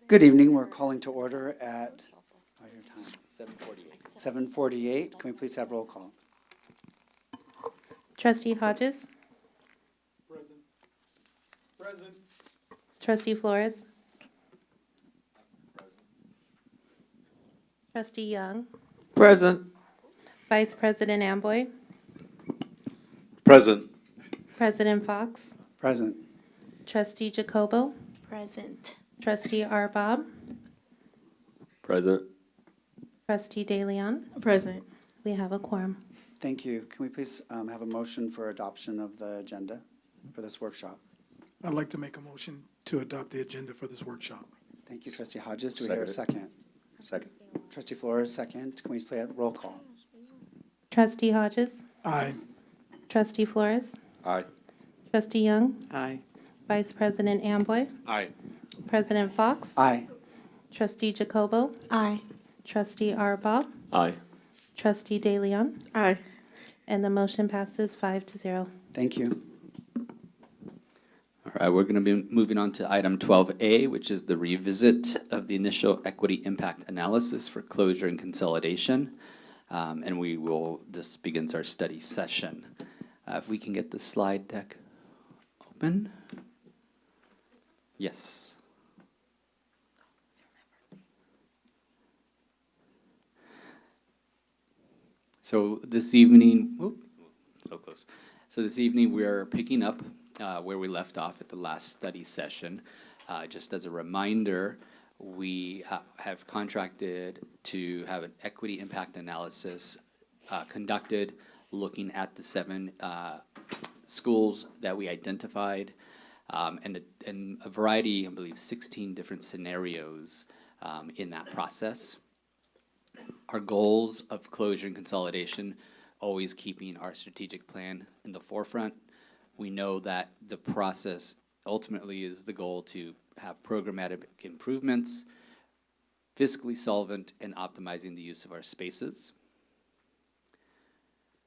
Good evening. We're calling to order at, oh, your time, 7:48. 7:48. Can we please have roll call? Trustee Hodges? Present. Present. Trustee Flores? Trustee Young? Present. Vice President Amboy? Present. President Fox? Present. Trustee Jacobo? Present. Trustee Arbob? Present. Trustee DeLeon? Present. We have a quorum. Thank you. Can we please have a motion for adoption of the agenda for this workshop? I'd like to make a motion to adopt the agenda for this workshop. Thank you, Trustee Hodges. Do we hear a second? Second. Trustee Flores, second. Can we please play a roll call? Trustee Hodges? Aye. Trustee Flores? Aye. Trustee Young? Aye. Vice President Amboy? Aye. President Fox? Aye. Trustee Jacobo? Aye. Trustee Arbob? Aye. Trustee DeLeon? Aye. And the motion passes 5-0. Thank you. All right, we're going to be moving on to item 12A, which is the revisit of the initial equity impact analysis for closure and consolidation. This begins our study session. If we can get the slide deck open. Yes. So this evening, so close. So this evening, we are picking up where we left off at the last study session. Just as a reminder, we have contracted to have an equity impact analysis conducted looking at the 7 schools that we identified and a variety, I believe 16 different scenarios in that process. Our goals of closure and consolidation, always keeping our strategic plan in the forefront. We know that the process ultimately is the goal to have programmatic improvements, fiscally solvent, and optimizing the use of our spaces.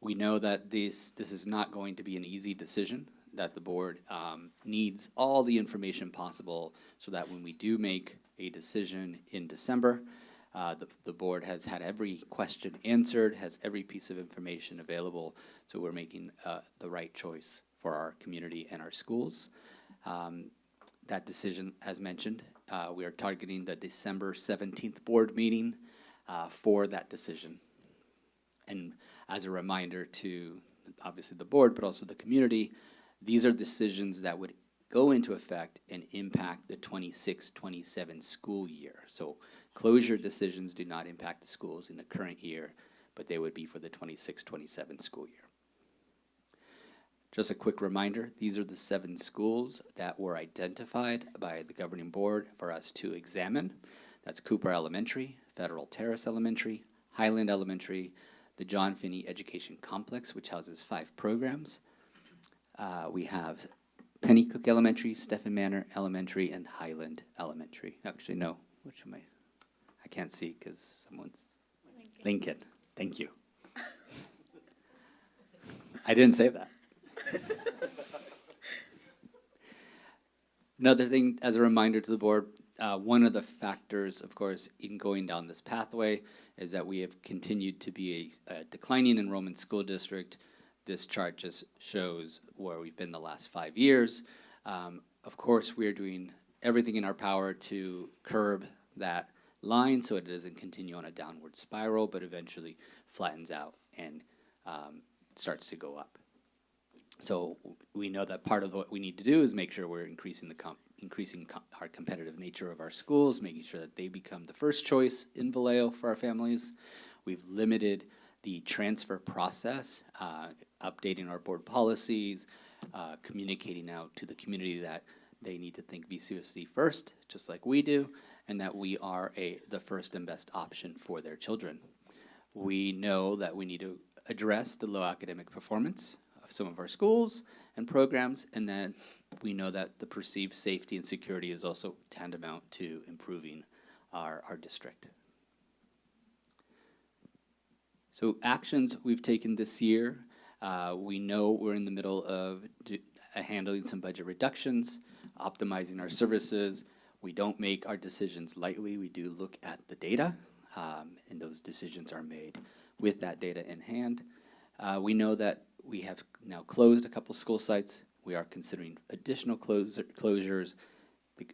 We know that this is not going to be an easy decision, that the board needs all the information possible so that when we do make a decision in December, the board has had every question answered, has every piece of information available, so we're making the right choice for our community and our schools. That decision, as mentioned, we are targeting the December 17th board meeting for that decision. And as a reminder to obviously the board, but also the community, these are decisions that would go into effect and impact the 26-27 school year. So closure decisions do not impact the schools in the current year, but they would be for the 26-27 school year. Just a quick reminder, these are the 7 schools that were identified by the governing board for us to examine. That's Cooper Elementary, Federal Terrace Elementary, Highland Elementary, the John Finney Education Complex, which houses 5 programs. We have Pennycook Elementary, Stephen Manor Elementary, and Highland Elementary. Actually, no, which am I can't see because someone's... Lincoln. Thank you. I didn't say that. Another thing, as a reminder to the board, one of the factors, of course, in going down this pathway is that we have continued to be a declining enrollment school district. This chart just shows where we've been the last 5 years. Of course, we are doing everything in our power to curb that line so it doesn't continue on a downward spiral, but eventually flattens out and starts to go up. So we know that part of what we need to do is make sure we're increasing our competitive nature of our schools, making sure that they become the first choice in Vallejo for our families. We've limited the transfer process, updating our board policies, communicating out to the community that they need to think VCUSD first, just like we do, and that we are the first and best option for their children. We know that we need to address the low academic performance of some of our schools and programs, and then we know that the perceived safety and security is also tantamount to improving our district. So actions we've taken this year, we know we're in the middle of handling some budget reductions, optimizing our services. We don't make our decisions lightly. We do look at the data, and those decisions are made with that data in hand. We know that we have now closed a couple school sites. We are considering additional closures,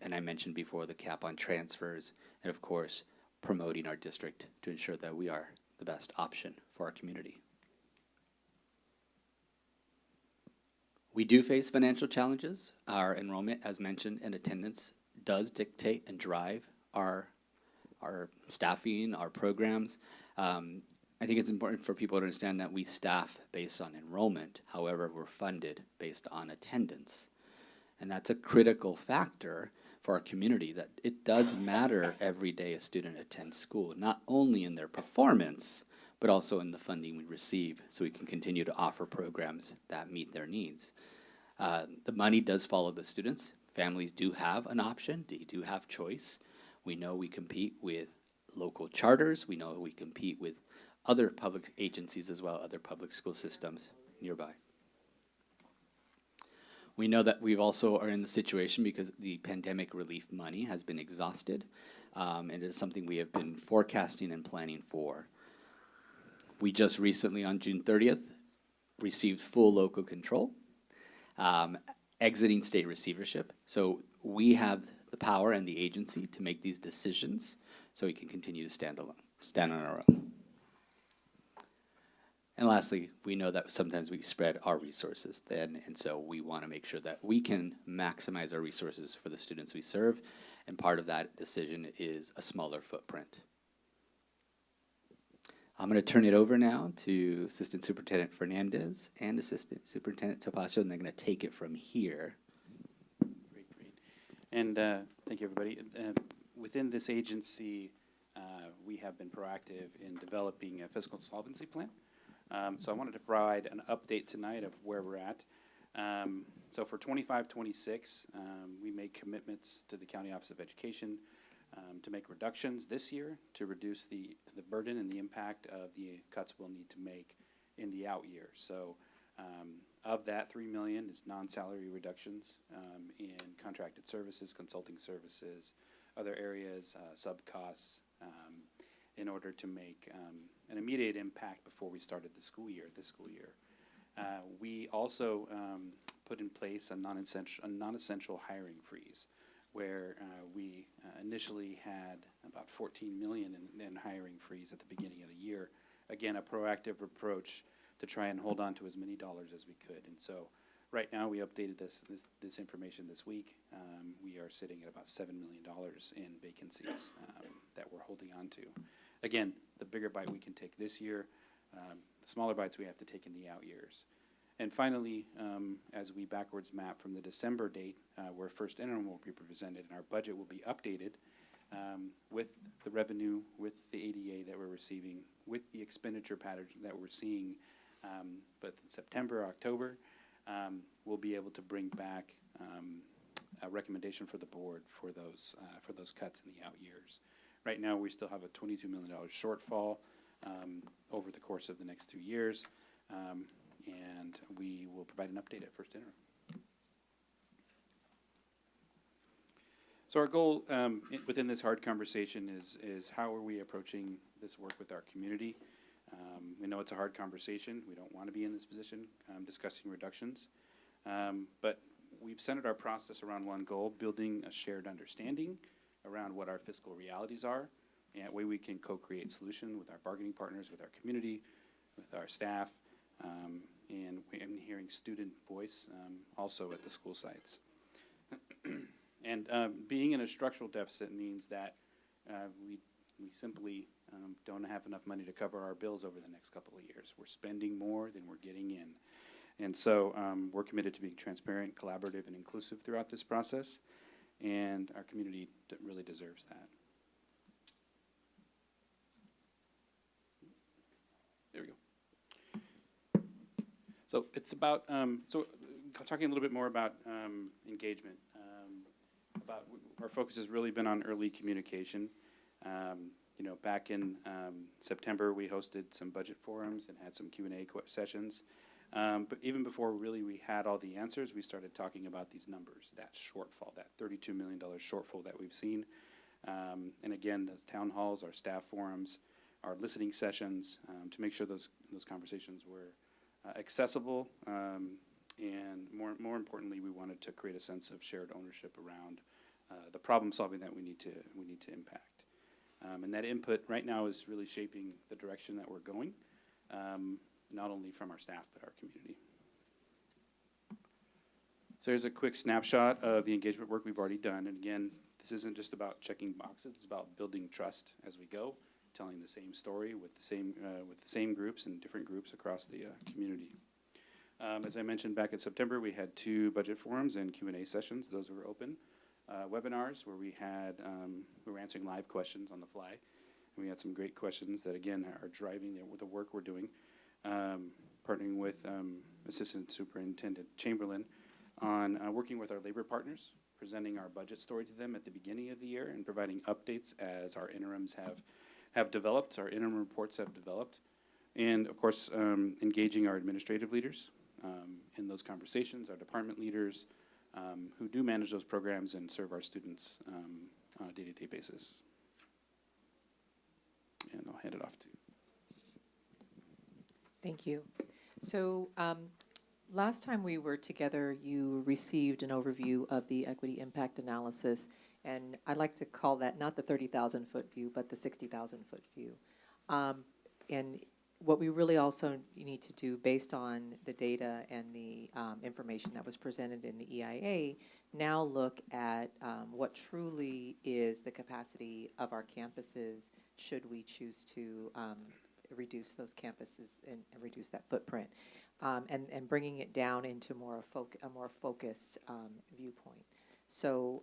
and I mentioned before the cap on transfers, and of course, promoting our district to ensure that we are the best option for our community. We do face financial challenges. Our enrollment, as mentioned, and attendance does dictate and drive our staffing, our programs. I think it's important for people to understand that we staff based on enrollment. However, we're funded based on attendance. And that's a critical factor for our community, that it does matter every day a student attends school, not only in their performance, but also in the funding we receive, so we can continue to offer programs that meet their needs. The money does follow the students. Families do have an option, they do have choice. We know we compete with local charters, we know we compete with other public agencies as well, other public school systems nearby. We know that we've also are in the situation because the pandemic relief money has been exhausted, and it is something we have been forecasting and planning for. We just recently, on June 30th, received full local control, exiting state receivership. So we have the power and the agency to make these decisions so we can continue to stand on our own. And lastly, we know that sometimes we spread our resources thin, and so we want to make sure that we can maximize our resources for the students we serve, and part of that decision is a smaller footprint. I'm going to turn it over now to Assistant Superintendent Fernandez and Assistant Superintendent Topacio, and they're going to take it from here. Great. And thank you, everybody. Within this agency, we have been proactive in developing a fiscal solvency plan. So I wanted to provide an update tonight of where we're at. So for 25-26, we made commitments to the County Office of Education to make reductions this year to reduce the burden and the impact of the cuts we'll need to make in the out year. So of that, $3 million is non-salary reductions in contracted services, consulting services, other areas, sub-costs, in order to make an immediate impact before we started this school year. We also put in place a non-essential hiring freeze, where we initially had about $14 million in hiring freeze at the beginning of the year. Again, a proactive approach to try and hold on to as many dollars as we could. And so right now we updated this information this week. We are sitting at about $7 million in vacancies that we're holding on to. Again, the bigger bite we can take this year, the smaller bites we have to take in the out years. And finally, as we backwards map from the December date, where first interim will be presented and our budget will be updated with the revenue, with the ADA that we're receiving, with the expenditure patterns that we're seeing, but in September, October, we'll be able to bring back a recommendation for the board for those cuts in the out years. Right now, we still have a $22 million shortfall over the course of the next 2 years, and we will provide an update at first interim. So our goal within this hard conversation is how are we approaching this work with our community? We know it's a hard conversation. We don't want to be in this position discussing reductions, but we've centered our process around one goal: building a shared understanding around what our fiscal realities are, and that way we can co-create solution with our bargaining partners, with our community, with our staff, and hearing student voice also at the school sites. And being in a structural deficit means that we simply don't have enough money to cover our bills over the next couple of years. We're spending more than we're getting in. And so we're committed to being transparent, collaborative, and inclusive throughout this process, and our community really deserves that. There we go. So it's about, talking a little bit more about engagement. Our focus has really been on early communication. Back in September, we hosted some budget forums and had some Q&A sessions. But even before really we had all the answers, we started talking about these numbers, that shortfall, that $32 million shortfall that we've seen. And again, those town halls, our staff forums, our listening sessions, to make sure those conversations were accessible. And more importantly, we wanted to create a sense of shared ownership around the problem solving that we need to impact. And that input right now is really shaping the direction that we're going, not only from our staff, but our community. So here's a quick snapshot of the engagement work we've already done. And again, this isn't just about checking boxes, it's about building trust as we go, telling the same story with the same groups and different groups across the community. As I mentioned back in September, we had 2 budget forums and Q&A sessions. Those were open. Webinars where we were answering live questions on the fly. And we had some great questions that, again, are driving the work we're doing. Partnering with Assistant Superintendent Chamberlain on working with our labor partners, presenting our budget story to them at the beginning of the year and providing updates as our interims have developed, our interim reports have developed. And, of course, engaging our administrative leaders in those conversations, our department leaders, who do manage those programs and serve our students on a day-to-day basis. And I'll hand it off to. Thank you. So last time we were together, you received an overview of the equity impact analysis, and I'd like to call that not the 30,000-foot view, but the 60,000-foot view. And what we really also need to do, based on the data and the information that was presented in the EIA, now look at what truly is the capacity of our campuses should we choose to reduce those campuses and reduce that footprint, and bringing it down into a more focused viewpoint. So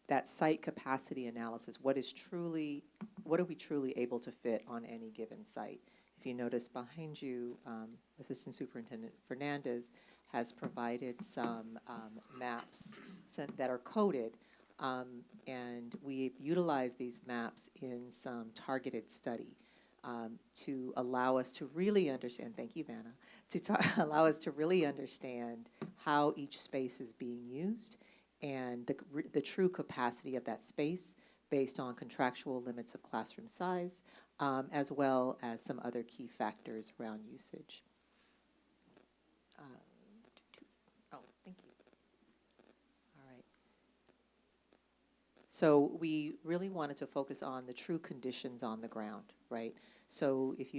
that site capacity analysis, what are we truly able to fit on any given site? If you notice behind you, Assistant Superintendent Fernandez has provided some maps that are coded, and we've utilized these maps in some targeted study to allow us to really understand, thank you, Vanna, allow us to really understand how each space is being used and the true capacity of that space based on contractual limits of classroom size, as well as some other key factors around usage. Thank you. All right. So we really wanted to focus on the true conditions on the ground, right? So if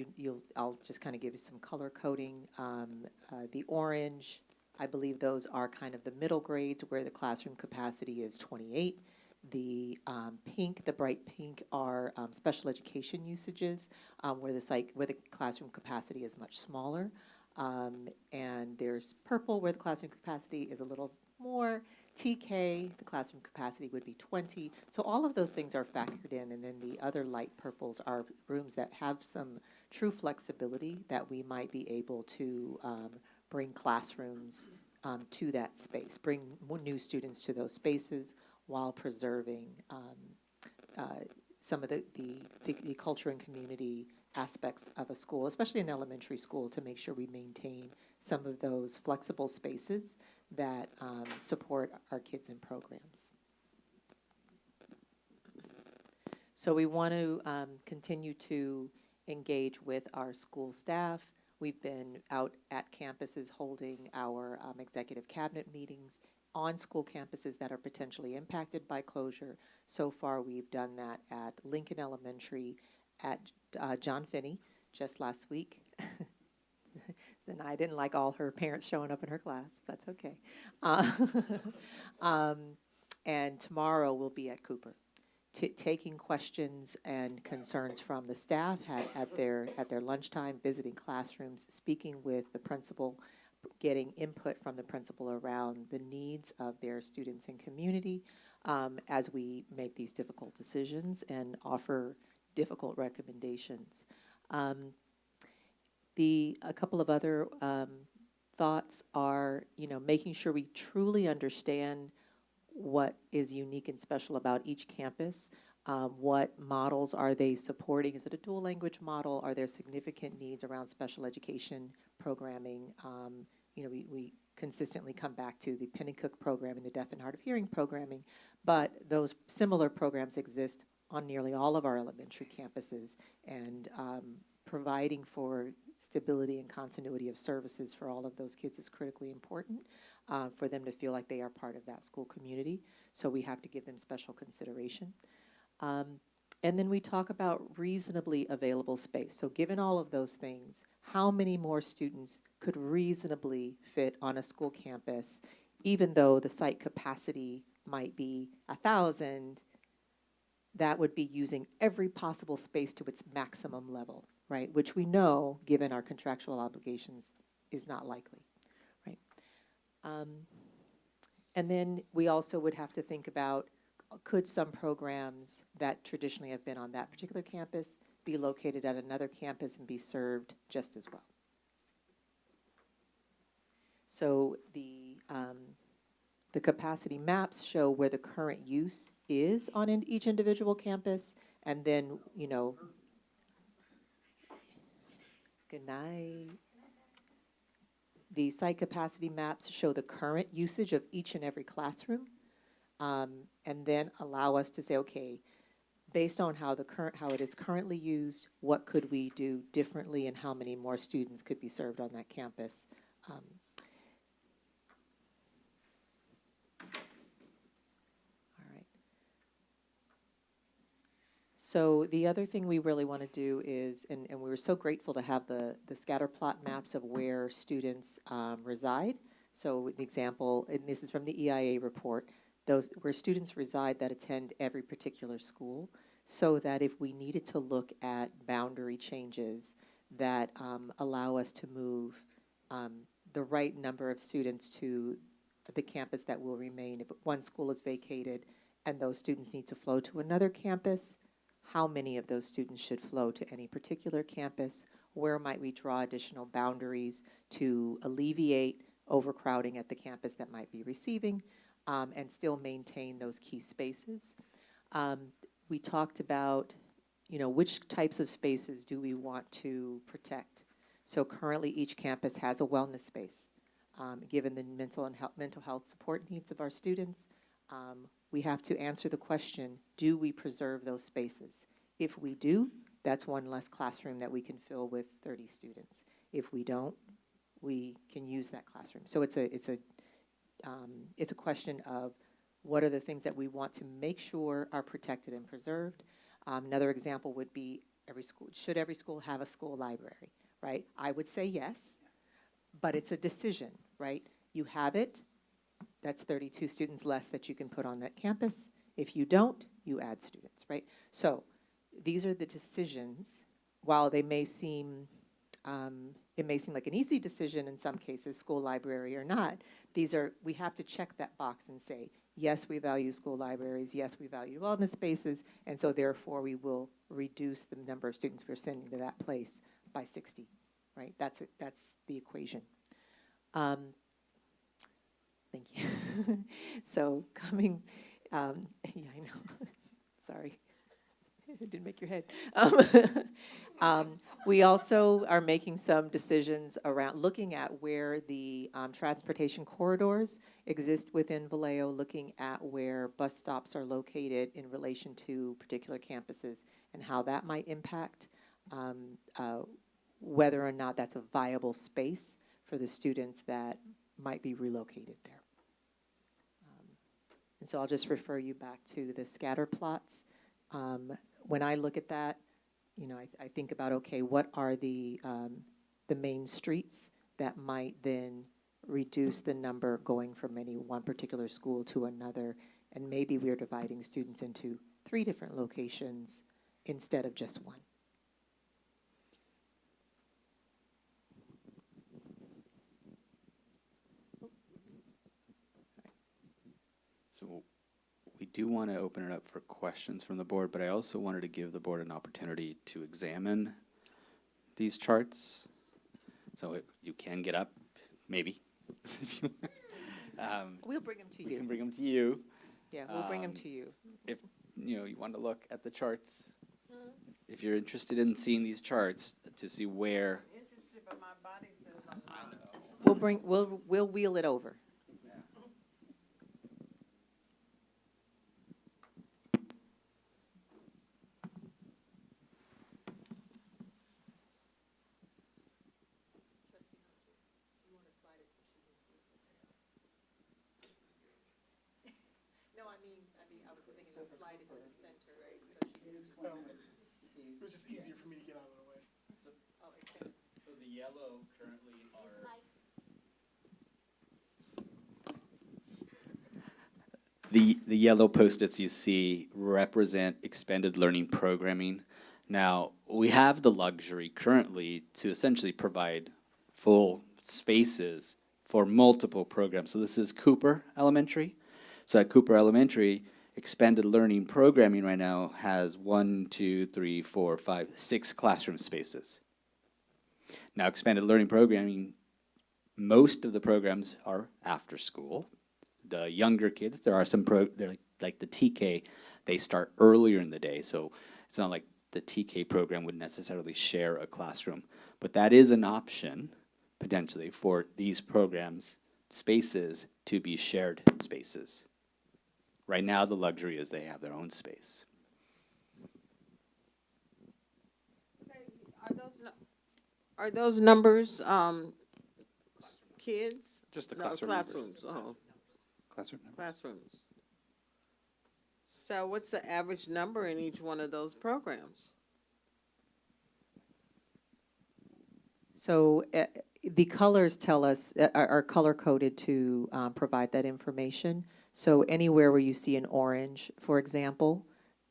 I'll just kind of give you some color coding. The orange, I believe those are kind of the middle grades where the classroom capacity is 28. The pink, the bright pink, are special education usages where the classroom capacity is much smaller. And there's purple where the classroom capacity is a little more. TK, the classroom capacity would be 20. So all of those things are factored in, and then the other light purples are rooms that have some true flexibility that we might be able to bring classrooms to that space, bring more new students to those spaces while preserving some of the culture and community aspects of a school, especially an elementary school, to make sure we maintain some of those flexible spaces that support our kids in programs. So we want to continue to engage with our school staff. We've been out at campuses holding our executive cabinet meetings on school campuses that are potentially impacted by closure. So far, we've done that at Lincoln Elementary, at John Finney, just last week. And I didn't like all her parents showing up in her class. That's okay. And tomorrow we'll be at Cooper, taking questions and concerns from the staff at their lunchtime, visiting classrooms, speaking with the principal, getting input from the principal around the needs of their students and community as we make these difficult decisions and offer difficult recommendations. A couple of other thoughts are, making sure we truly understand what is unique and special about each campus. What models are they supporting? Is it a dual language model? Are there significant needs around special education programming? We consistently come back to the Pennycook program and the deaf and hard of hearing programming, but those similar programs exist on nearly all of our elementary campuses, and providing for stability and continuity of services for all of those kids is critically important for them to feel like they are part of that school community. So we have to give them special consideration. And then we talk about reasonably available space. So given all of those things, how many more students could reasonably fit on a school campus, even though the site capacity might be 1,000, that would be using every possible space to its maximum level, right? Which we know, given our contractual obligations, is not likely, right? And then we also would have to think about, could some programs that traditionally have been on that particular campus be located at another campus and be served just as well? So the capacity maps show where the current use is on each individual campus, and then, good night. The site capacity maps show the current usage of each and every classroom. And then allow us to say, okay, based on how it is currently used, what could we do differently, and how many more students could be served on that campus? All right. So the other thing we really want to do is, and we were so grateful to have the scatter plot maps of where students reside. So the example, and this is from the EIA report, those where students reside that attend every particular school, so that if we needed to look at boundary changes that allow us to move the right number of students to the campus that will remain. If one school is vacated and those students need to flow to another campus, how many of those students should flow to any particular campus? Where might we draw additional boundaries to alleviate overcrowding at the campus that might be receiving? And still maintain those key spaces. We talked about, which types of spaces do we want to protect? So currently each campus has a wellness space. Given the mental health support needs of our students, we have to answer the question, do we preserve those spaces? If we do, that's one less classroom that we can fill with 30 students. If we don't, we can use that classroom. So it's a question of what are the things that we want to make sure are protected and preserved. Another example would be should every school have a school library, right? I would say yes, but it's a decision, right? You have it, that's 32 students less that you can put on that campus. If you don't, you add students, right? So these are the decisions. While they may seem it may seem like an easy decision in some cases, school library or not. We have to check that box and say, yes, we value school libraries, yes, we value wellness spaces, and so therefore we will reduce the number of students we're sending to that place by 60, right? That's the equation. Thank you. So yeah, I know, sorry. It didn't make your head. We also are making some decisions around looking at where the transportation corridors exist within Vallejo, looking at where bus stops are located in relation to particular campuses and how that might impact whether or not that's a viable space for the students that might be relocated there. And so I'll just refer you back to the scatter plots. When I look at that, I think about, okay, what are the main streets that might then reduce the number going from one particular school to another, and maybe we're dividing students into 3 different locations instead of just one. So we do want to open it up for questions from the board, but I also wanted to give the board an opportunity to examine these charts. So you can get up, maybe. We'll bring them to We you. can bring them to you. Yeah, we'll bring them to you. If you want to look at the charts, if you're interested in seeing these charts to see where. We'll wheel it over. It was just easier for me to get out of the way. So the yellow currently are. The yellow Post-its you see represent expanded learning programming. Now, we have the luxury currently to essentially provide full spaces for multiple programs. So this is Cooper Elementary. So at Cooper Elementary, expanded learning programming right now has 6 classroom spaces. Now, expanded learning programming, most of the programs are after school. The younger kids, there are some they're like the TK, they start earlier in the day, so it's not like the TK program would necessarily share a classroom. But that is an option, potentially, for these programs, spaces, to be shared spaces. Right now, the luxury is they have their own space. Are those numbers, kids? Just the No, classroom numbers. classrooms, Classroom numbers. classrooms. So what's the average number in each one of those programs? So the colors tell us, are color-coded to provide that information. So anywhere where you see an orange, for example,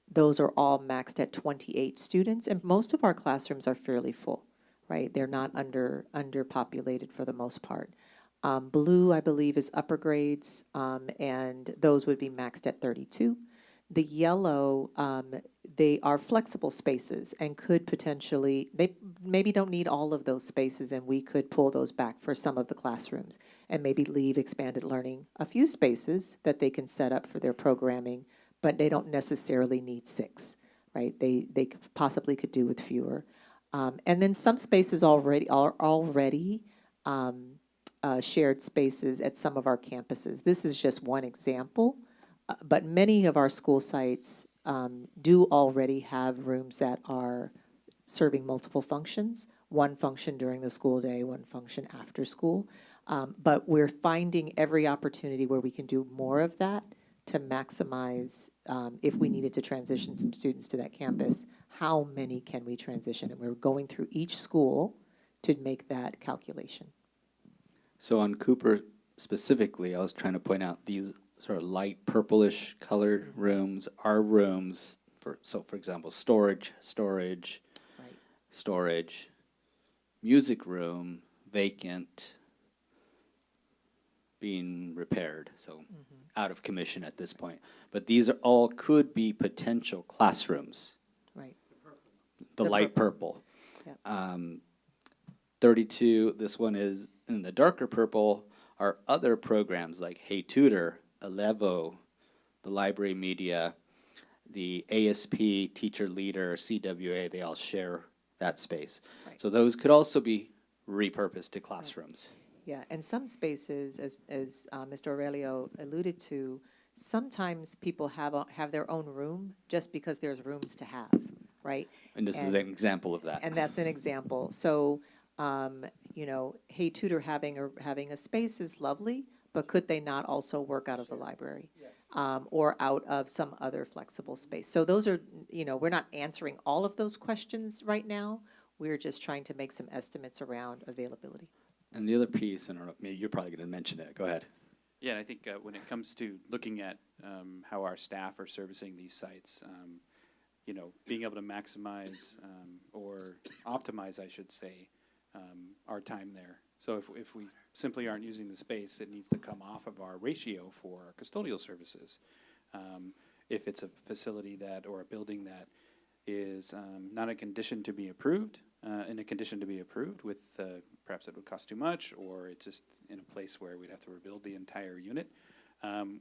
those are all maxed at 28 students, and most of our classrooms are fairly full, right? They're not underpopulated for the most part. Blue, I believe, is upper grades, and those would be maxed at 32. The yellow, they are flexible spaces and could potentially, they maybe don't need all of those spaces, and we could pull those back for some of the classrooms and maybe leave expanded learning a few spaces that they can set up for their programming, but they don't necessarily need 6, right? They possibly could do with fewer. And then some spaces are already shared spaces at some of our campuses. This is just one example, but many of our school sites do already have rooms that are serving multiple functions, one function during the school day, one function after school. But we're finding every opportunity where we can do more of that to maximize, if we needed to transition some students to that campus, how many can we transition? And we're going through each school to make that calculation. So on Cooper specifically, I was trying to point out these sort of light purplish colored rooms are rooms for example, storage, Right. storage, music room, vacant, being repaired, so out of commission at this point. But these are all could be potential classrooms, Right. the The light purple. Yep. 32, this one is in the darker purple, are other programs like Hey Tutor, Elevo, the library media, the ASP, teacher leader, CWA, they all share that space. Right. So those could also be repurposed to classrooms. Yeah, and some spaces, as Mr. Aurelio alluded to, sometimes people have their own room just because there's rooms to have, right? And this is an example of that. And that's an example. So, Hey Tutor having a space is lovely, but could they not also work out of the library? Or out of some other flexible space? So those are, we're not answering all of those questions right now. We're just trying to make some estimates around availability. And the other piece, and I don't know, maybe you're probably going to mention it. Go ahead. Yeah, and I think when it comes to looking at how our staff are servicing these sites, being able to maximize or optimize, I should say, our time there. So if we simply aren't using the space, it needs to come off of our ratio for our custodial services. If it's a facility or a building that is not a condition to be approved, in a condition to be approved with perhaps it would cost too much, or it's just in a place where we'd have to rebuild the entire unit,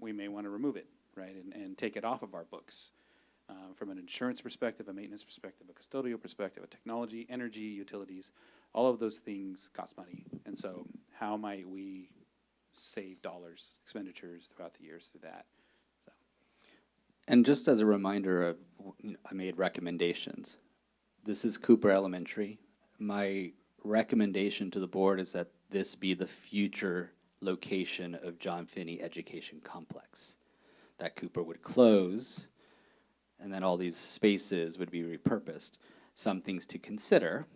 we may want to remove it, right, and take it off of our books. from an insurance perspective, a maintenance perspective, a custodial perspective, a technology, energy, utilities, all of those things cost money. And so how might we save dollars, expenditures throughout the years through that? So. And just as a reminder of, I made recommendations. This is Cooper Elementary. My recommendation to the board is that this be the future location of John Finney Education Complex. That Cooper would close, and then all these spaces would be repurposed. Some things to consider.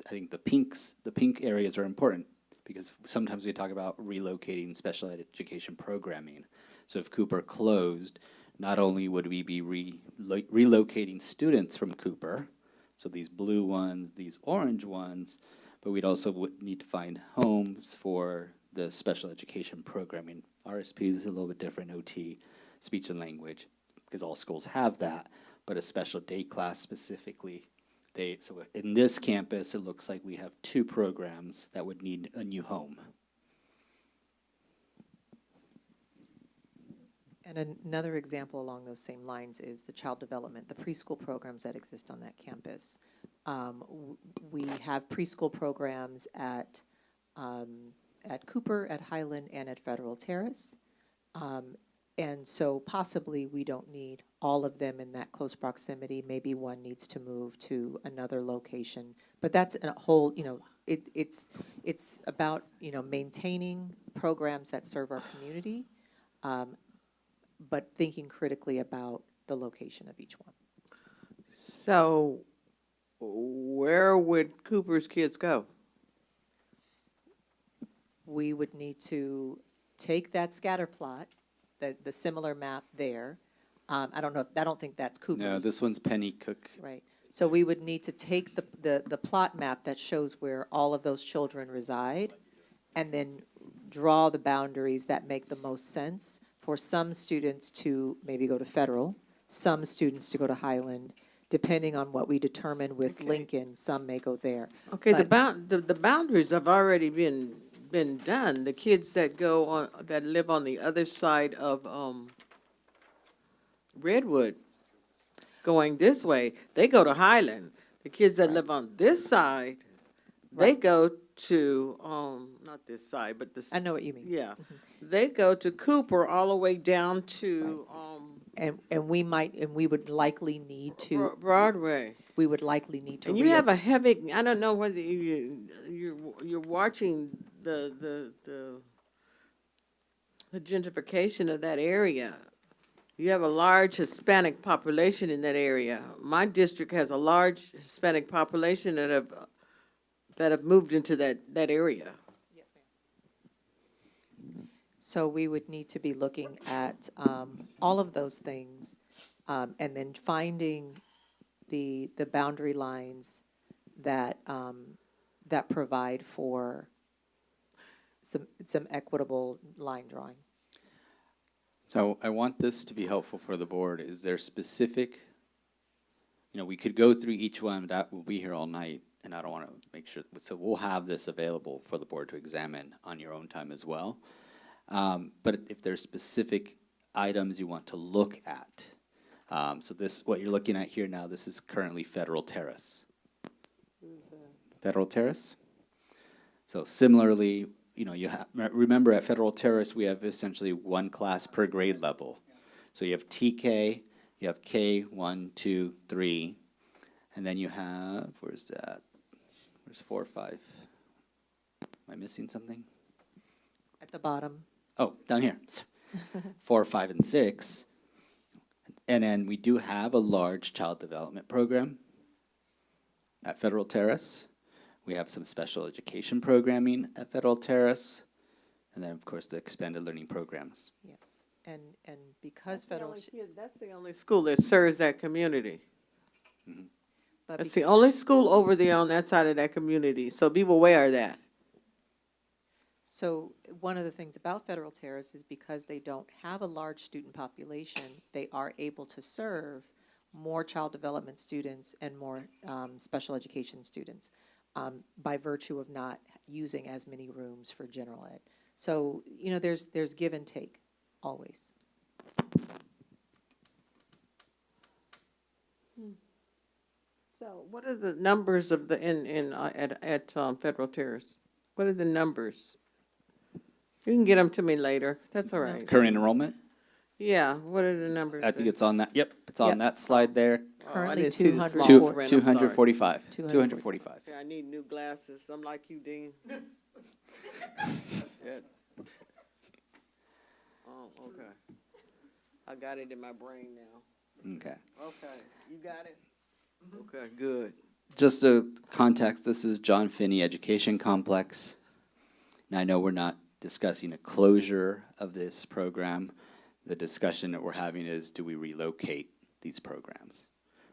I think the pink areas are important because sometimes we talk about relocating special education programming. So if Cooper closed, not only would we be relocating students from Cooper, so these blue ones, these orange ones, but we'd also would need to find homes for the special education programming. RSP is a little bit different, OT, speech and language, because all schools have that, but a special day class specifically, so in this campus, it looks like we have 2 programs that would need a new home. And another example along those same lines is the child development, the preschool programs that exist on that campus. We have preschool programs at Cooper, at Highland, and at Federal Terrace. And so possibly we don't need all of them in that close proximity. Maybe one needs to move to another location. But that's a whole, it's about, maintaining programs that serve our community, but thinking critically about the location of each one. So where would Cooper's kids go? We would need to take that scatter plot, the similar map there. I don't think that's Cooper's. No, this one's Penny Cook. Right. So we would need to take the plot map that shows where all of those children reside and then draw the boundaries that make the most sense for some students to maybe go to Federal, some students to go to Highland. Depending on what we determine with Lincoln, some may go there. Okay, the But- boundaries have already been done. The kids that live on the other side of Redwood, going this way, they go to Highland. The kids that live on this side, they go to not this side, but this. I know what you mean. Yeah, they go to Cooper all the way down to And we would likely need to, Broadway. we would likely need to. And you have a heavy. I don't know whether you're watching the gentrification of that area. You have a large Hispanic population in that area. My district has a large Hispanic population that have moved into that area. Yes, ma'am. So we would need to be looking at all of those things, and then finding the boundary lines that that provide for some equitable line drawing. So I want this to be helpful for the board. Is there specific, we could go through each one, but that will be here all night, and I don't want to make sure, so we'll have this available for the board to examine on your own time as well. But if there's specific items you want to look at, so what you're looking at here now, this is currently Federal Terrace. Federal Terrace. So similarly, remember at Federal Terrace, we have essentially one class per grade level. So you have TK, you have K, 1, 2, 3, and then you have, where's that? Where's 4, 5? Am I missing something? At the bottom. Oh, down here. 4, 5, and 6. And then we do have a large child development program at Federal Terrace. We have some special education programming at Federal Terrace. And then, of course, the expanded learning programs. Yeah. And because Federal, That's the only school that serves that community. but That's the only school over there on that side of that community. So be aware of that. So one of the things about Federal Terrace is because they don't have a large student population, they are able to serve more child development students and more special education students by virtue of not using as many rooms for general ed. So, there's give and take always. So what are the numbers of the, at Federal Terrace? What are the numbers? You can get them to me later, that's all right. Current enrollment, Yeah, what are the numbers? I think there? it's on that, yep, it's on Yep. that slide there. Oh, I Currently didn't see the 200 small Two, print, I'm sorry. 245, 245. 245. Yeah, I need new glasses, I'm like you, Dean. Oh, okay. I got it in my brain now. Okay. Okay, you got it? Okay, good. Just a context, this is John Finney Education Complex. Now, I know we're not discussing a closure of this program. The discussion that we're having is, do we relocate these programs?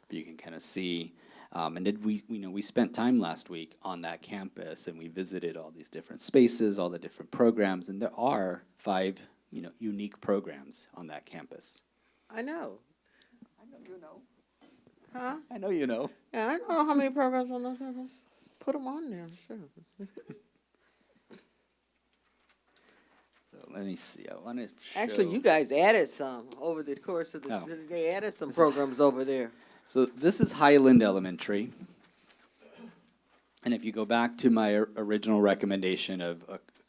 But you can kind of see, and did we spent time last week on that campus, and we visited all these different spaces, all the different programs, and there are 5, unique programs on that campus. I know. I know you know. Huh? I know you know. Yeah, I don't know how many programs on those campus. Put them on there, sure. So let me see, I want to show. Actually, you guys added some over the course of the, Oh. they added some This is- programs over there. So this is Highland Elementary. And if you go back to my original recommendation of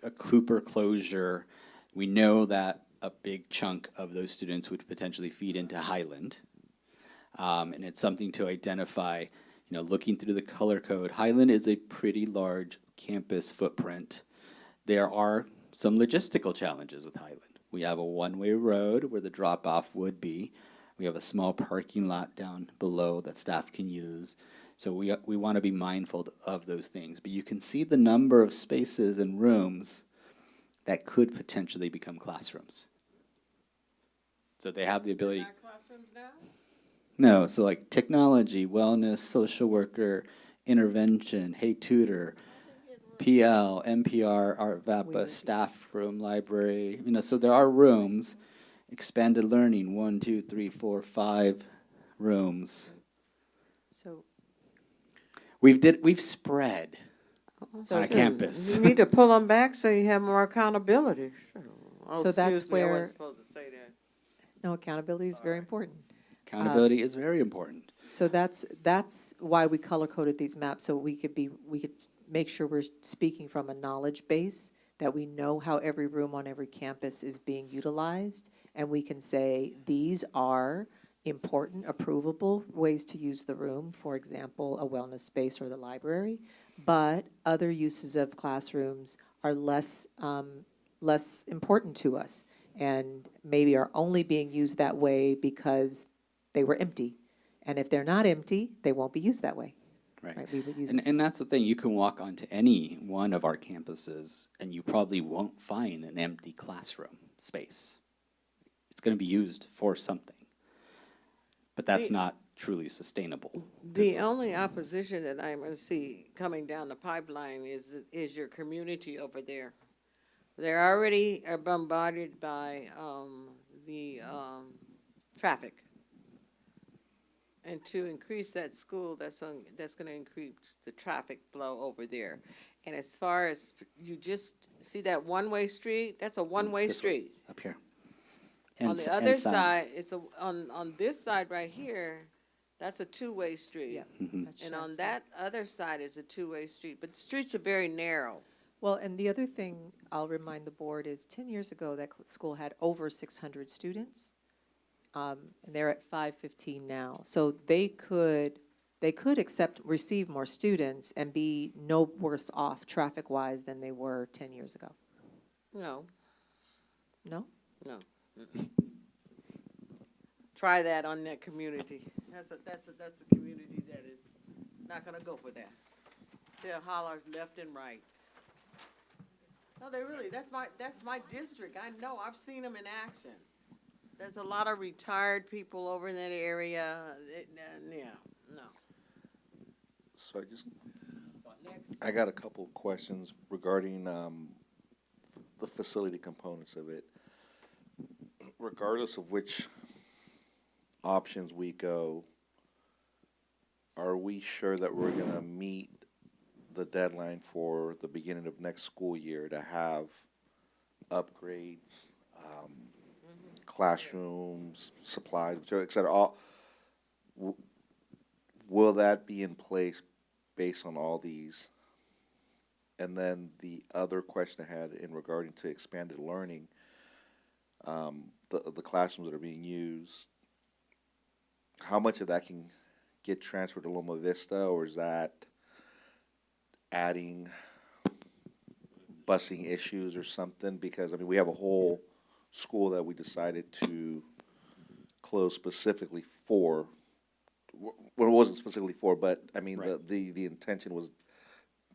a Cooper closure, we know that a big chunk of those students would potentially feed into Highland. And it's something to identify, looking through the color code. Highland is a pretty large campus footprint. There are some logistical challenges with Highland. We have a one-way road where the drop-off would be. We have a small parking lot down below that staff can use. So we want to be mindful of those things. But you can see the number of spaces and rooms that could potentially become classrooms. So they have the ability. Not classrooms now? No, so like technology, wellness, social worker, intervention, Hey Tutor, PL, NPR, Art VAPA, staff room, library, so there are rooms, expanded learning, 1, 2, 3, 4, 5 rooms. So, We've spread So- on a campus. You need to pull them back so you have more accountability. Sure. Oh, So that's excuse me, I where- wasn't supposed to say that. no, accountability is very important. Accountability is very important. So that's why we color-coded these maps, so we could make sure we're speaking from a knowledge base, that we know how every room on every campus is being utilized, and we can say, these are important, approvable ways to use the room, for example, a wellness space or the library, but other uses of classrooms are less important to us, and maybe are only being used that way because they were empty. And if they're not empty, they won't be used that way. Right. We would use And, it. and that's the thing, you can walk onto any one of our campuses and you probably won't find an empty classroom space. It's going to be used for something. But that's The- not truly sustainable. The only opposition that I'm gonna see coming down the pipeline is your community over there. They're already bombarded by, the, traffic. And to increase that school, that's gonna increase the traffic flow over there. And as far as, you just see that one-way street, that's a one-way This one. street. Up here. On And the s- other and some. side, on this side right here, that's a two-way street. Yeah. Mhm. That's And on just- that other side is a two-way street, but the streets are very narrow. Well, and the other thing I'll remind the board is 10 years ago, that school had over 600 students. And they're at 515 now. So they could receive more students and be no worse off traffic-wise than they were 10 years ago. No, No? no. Try that on that community. That's a community that is not gonna go for that. They'll holler left and right. No, they really, that's my district. I know, I've seen them in action. There's a lot of retired people over in that area. Yeah, no. So Next. I got a couple of questions regarding the facility components of it. Regardless of which options we go, are we sure that we're gonna meet the deadline for the beginning of next school year to have upgrades, classrooms, supplies, et cetera, all? will that be in place based on all these? And then the other question I had in regarding to expanded learning, the classrooms that are being used, how much of that can get transferred to Loma Vista, or is that adding busing issues or something? Because, I mean, we have a whole school that we decided to close specifically for, well, it wasn't specifically for, but, I mean, Right. the intention was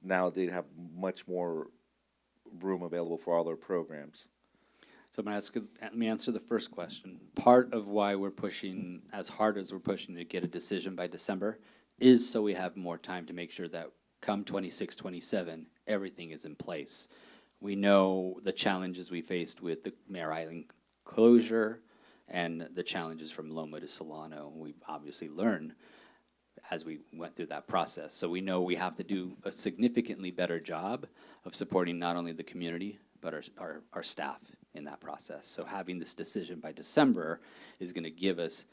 now they'd have much more room available for all their programs. So I'm gonna let me answer the first question. Part of why we're pushing as hard as we're pushing to get a decision by December is so we have more time to make sure that come 26, 27, everything is in place. We know the challenges we faced with the Mare Island closure and the challenges from Loma to Solano. We obviously learned as we went through that process. So we know we have to do a significantly better job of supporting not only the community, but our staff in that process. So having this decision by December is gonna give us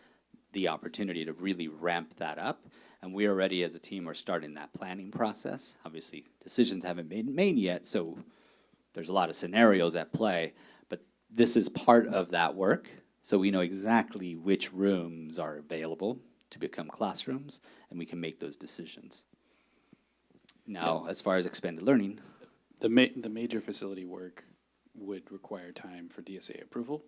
the opportunity to really ramp that up. And we already, as a team, are starting that planning process. Obviously, decisions haven't been made yet, so there's a lot of scenarios at play, but this is part of that work. So we know exactly which rooms are available to become classrooms, and we can make those decisions. Now, as far as expanded learning, The major facility work would require time for DSA approval.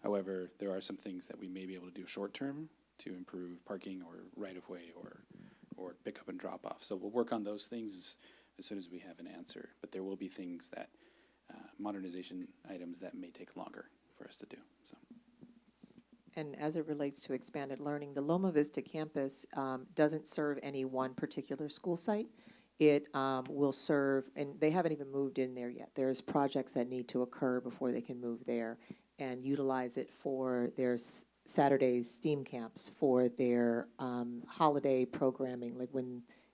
However, there are some things that we may be able to do short-term to improve parking or right-of-way or pick-up and drop-off. So we'll work on those things as soon as we have an answer. But there will be things that, modernization items that may take longer for us to do, so. And as it relates to expanded learning, the Loma Vista campus doesn't serve any one particular school site. It will serve, and they haven't even moved in there yet. There's projects that need to occur before they can move there and utilize it for their Saturday STEAM camps, for their holiday programming, like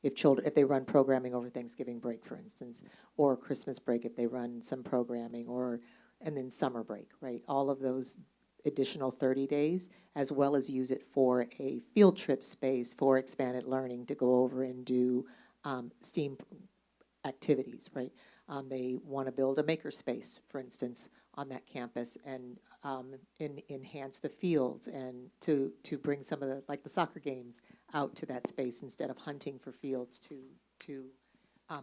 if they run programming over Thanksgiving break, for instance, or Christmas break if they run some programming, and then summer break, right? All of those additional 30 days, as well as use it for a field trip space for expanded learning to go over and do STEAM activities, right? They want to build a maker space, for instance, on that campus and enhance the fields and to bring some of the soccer games out to that space instead of hunting for fields to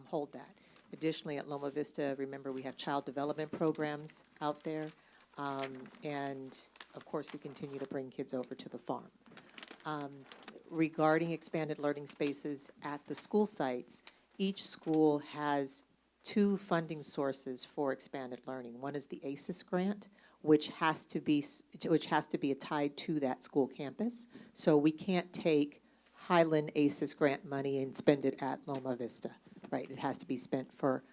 hold that. Additionally, at Loma Vista, remember we have child development programs out there. And of course, we continue to bring kids over to the farm. Regarding expanded learning spaces at the school sites, each school has two funding sources for expanded learning. One is the ACES grant, which has to be tied to that school campus. So we can't take Highland ACES grant money and spend it at Loma Vista, right? It has to be spent for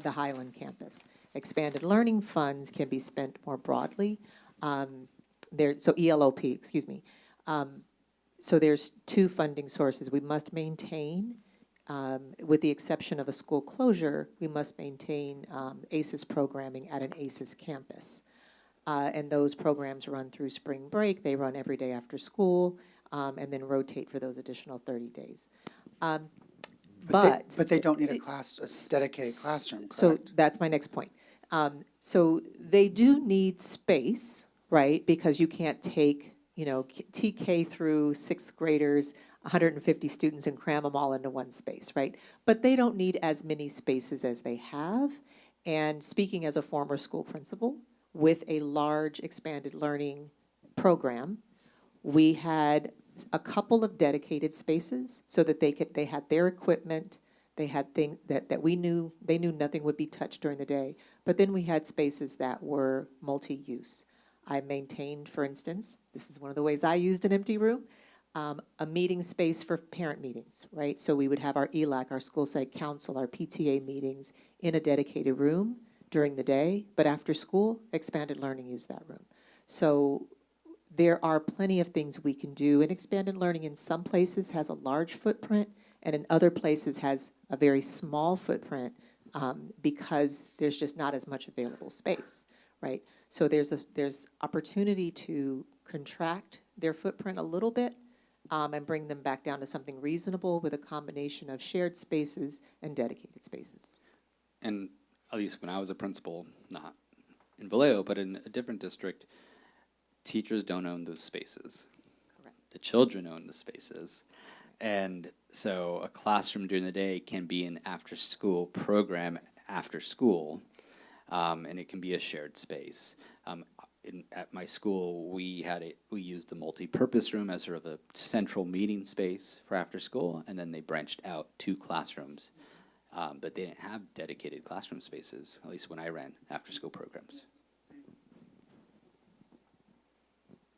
the Highland campus. Expanded learning funds can be spent more broadly. So ELOP, excuse me. So there's two funding sources. We must maintain, with the exception of a school closure, we must maintain ACES programming at an ACES campus. And those programs run through spring break. They run every day after school, and then rotate for those additional 30 days. But they don't need a dedicated classroom, correct? So that's my next point. So they do need space, right? Because you can't take, TK through sixth graders, 150 students and cram them all into one space, right? But they don't need as many spaces as they have. And speaking as a former school principal with a large expanded learning program, we had a couple of dedicated spaces so that they had their equipment. They had things that they knew nothing would be touched during the day. But then we had spaces that were multi-use. I maintained, for instance, this is one of the ways I used an empty room, a meeting space for parent meetings, right? So we would have our ELAC, our school site council, our PTA meetings in a dedicated room during the day, but after school, expanded learning used that room. So there are plenty of things we can do, and expanded learning in some places has a large footprint, and in other places has a very small footprint because there's just not as much available space, right? So there's opportunity to contract their footprint a little bit and bring them back down to something reasonable with a combination of shared spaces and dedicated spaces. And at least when I was a principal, not in Vallejo, but in a different district, teachers don't own those spaces. Correct. The children own the spaces. And so a classroom during the day can be an after-school program after school, and it can be a shared space. At my school, we used the multi-purpose room as sort of a central meeting space for after school, and then they branched out 2 classrooms. But they didn't have dedicated classroom spaces, at least when I ran after-school programs.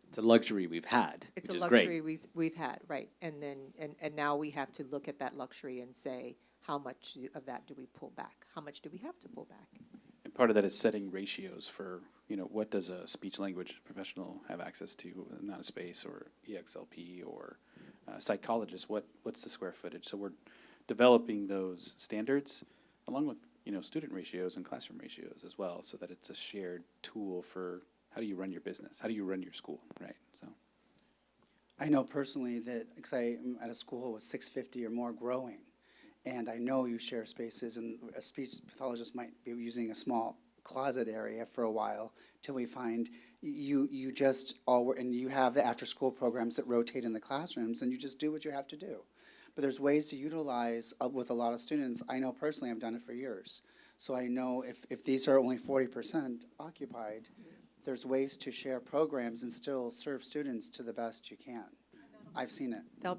It's a luxury we've had, It's which a is great. luxury we've had, right, and then, and now we have to look at that luxury and say, how much of that do we pull back? How much do we have to pull back? And part of that is setting ratios for, what does a speech language professional have access to, amount of space, or EXLP, or psychologist, what's the square footage? So we're developing those standards along with, student ratios and classroom ratios as well, so that it's a shared tool for how do you run your business? How do you run your school, right? So. I know personally that, because I am at a school with 650 or more growing, and I know you share spaces, and a speech pathologist might be using a small closet area for a while till we find you just all, and you have the after-school programs that rotate in the classrooms, and you just do what you have to do. But there's ways to utilize with a lot of students. I know personally, I've done it for years. So I know if these are only 40% occupied, there's ways to share programs and still serve students to the best you can. I've seen it. There'll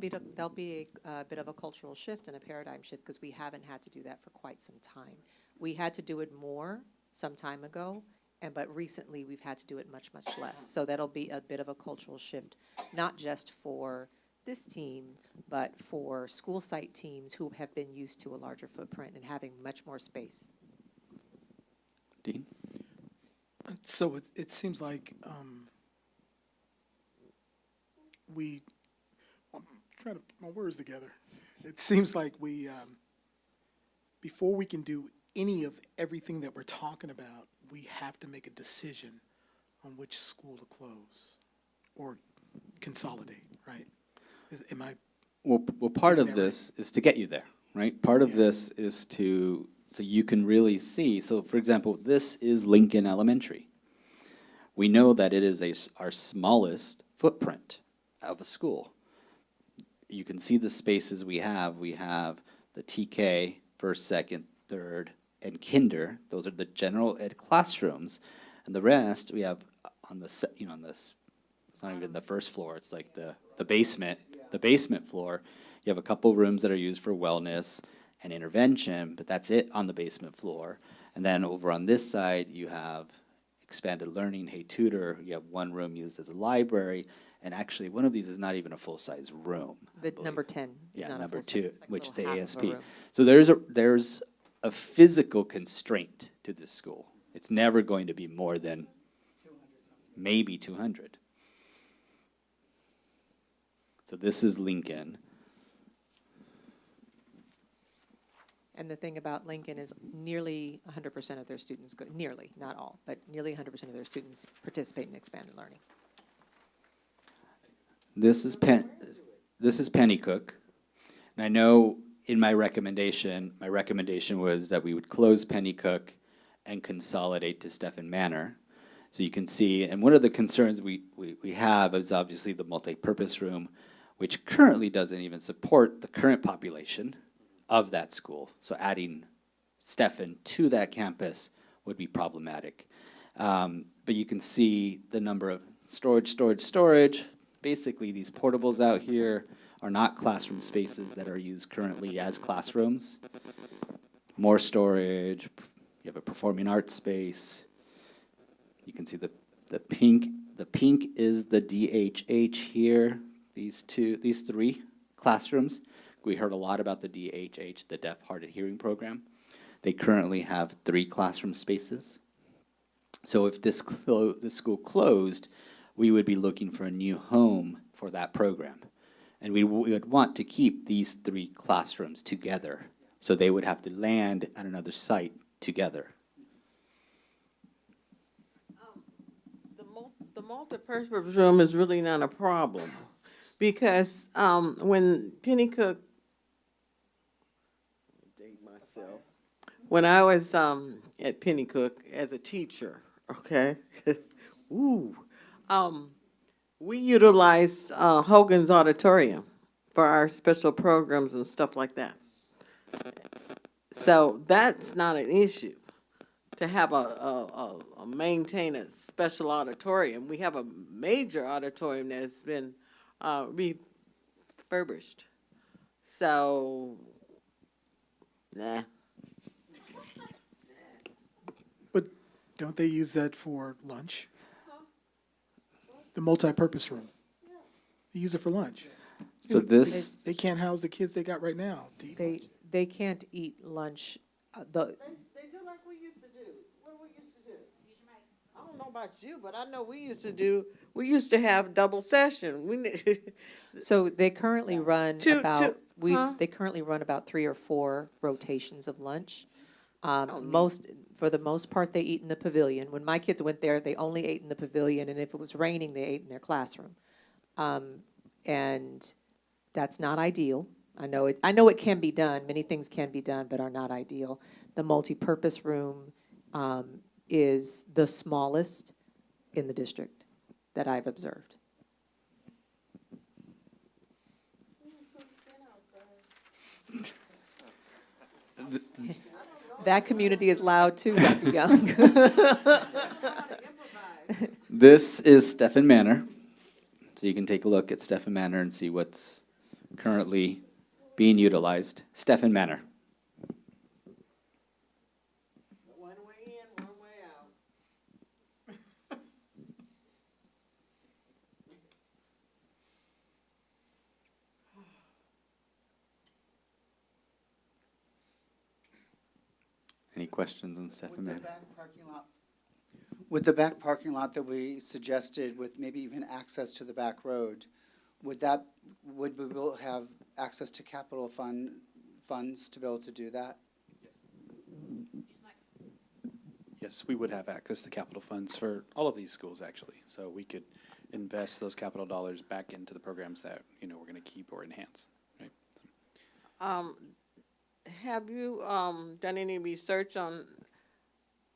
be a bit of a cultural shift and a paradigm shift, because we haven't had to do that for quite some time. We had to do it more some time ago, but recently we've had to do it much, much less. So that'll be a bit of a cultural shift, not just for this team, but for school site teams who have been used to a larger footprint and having much more space. Dean? So it seems like I'm trying to put my words together. It seems like before we can do any of everything that we're talking about, we have to make a decision on which school to close or consolidate, right? Am I? Well, part Getting of that right. this is to get you there, right? Part of this is so you can really see. So, for example, this is Lincoln Elementary. We know that it is our smallest footprint of a school. You can see the spaces we have. We have the TK, first, second, third, and kinder. Those are the general ed classrooms. And the rest we have on this, it's not even the first floor. It's like the basement floor. You have a couple rooms that are used for wellness and intervention, but that's it on the basement floor. And then over on this side, you have expanded learning, Hey Tutor. You have one room used as a library, and actually one of these is not even a full-size room. I The believe. number 10 is Yeah, not a number full set, 2, it's like a which little the half of a ASP. room. So there's a physical constraint to this school. It's never going to be more than maybe 200. So this is Lincoln. And the thing about Lincoln is nearly 100% of their students go, nearly, not all, but nearly 100% of their students participate in expanded learning. This is Pennycook. And I know in my recommendation was that we would close Pennycook and consolidate to Stephen Manor. So you can see, and one of the concerns we have is obviously the multi-purpose room, which currently doesn't even support the current population of that school. So adding Stephen to that campus would be problematic. But you can see the number of storage. Basically, these portables out here are not classroom spaces that are used currently as classrooms. More storage, you have a performing arts space. You can see the pink is the DHH here, these 3 classrooms. We heard a lot about the DHH, the Deaf, Hard of Hearing program. They currently have 3 classroom spaces. So if this school closed, we would be looking for a new home for that program. And we would want to keep these 3 classrooms together. So they would have to land at another site together. The multi-purpose room is really not a problem Because, when Pennycook, date myself, when I was, at Pennycook as a teacher, okay? Ooh, we utilized, Hogan's Auditorium for our special programs and stuff like that. So that's not an issue, to have maintain a special auditorium. We have a major auditorium that's been, refurbished. So, nah. But don't they use that for lunch? The multi-purpose room. They use it for lunch. So this, They can't house the kids they got right now to eat lunch. They can't eat lunch, They do like we used to do. What we used to do? I don't know about you, but I know we used to have double session. so they currently run Two- huh? they currently run about 3 or 4 rotations of lunch. Oh, For the most part, they eat in the pavilion. When my kids went there, they only ate in the pavilion, and if it was raining, they ate in their classroom. And that's not ideal. I know it can be done. Many things can be done, but are not ideal. The multipurpose room is the smallest in the district that I've observed. That community is loud too, Dr. Young. this is Stephen Manor. So you can take a look at Stephen Manor and see what's currently being utilized. Stephen Manor. One way in, one way out. Any questions on Stephen Manor? With the back parking lot that we suggested, with maybe even access to the back road, would we be able to have access to capital funds to be able to do that? Yes, we would have access to capital funds for all of these schools, actually. So we could invest those capital dollars back into the programs that, we're going to keep or enhance, right? Have you, done any research on